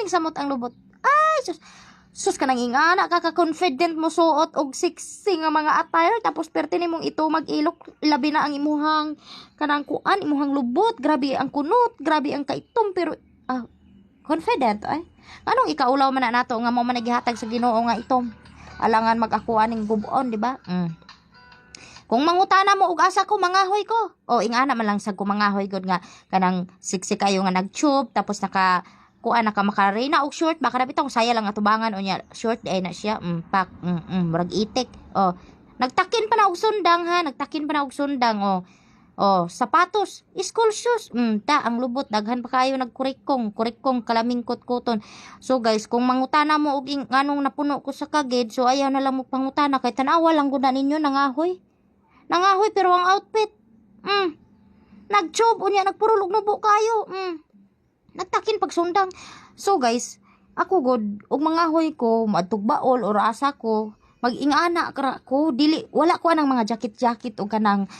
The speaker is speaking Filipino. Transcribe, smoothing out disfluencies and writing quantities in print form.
Kining samot ang lubot. Ay, sus ka nang ingana, kaka-confident mo suot og sexy nga mga attire, tapos perti nimong ito mag-ilok, labi na ang imuhang kanang kuan, imuhang lubot, grabe ang kunot, grabe ang kaitom, pero confident ay. Anong ikaulaw man na nato nga mo man nagihatag sa Ginoo nga itom? Alangan mag-akuan ning gubon, di ba? Kung mangutana mo og asa ko mangahoy ko. O ingana man lang sa ko mangahoy gud nga kanang sexy kayo nga nag-tube tapos naka makarena og short baka na bitong saya lang atubangan unya short ay na siya pak murag itik. Nagtakin pa na og sundang ha, nagtakin pa na og sundang sapatos, school shoes. Ang lubot daghan pa kayo nagkurikong kalaming kutkuton. So guys, kung mangutana mo og nganong napuno ko sa kagid, so ayaw na lang mo pangutana kay tan-awa lang gud na ninyo nangahoy. Nangahoy pero ang outfit. Nagtube unya nagpurulog nubo kayo. Nagtakin pag sundang. So guys, ako god og mangahoy ko, maadtog baol or asa ko, mag-ingana ko, dili wala ko anang mga jacket o kanang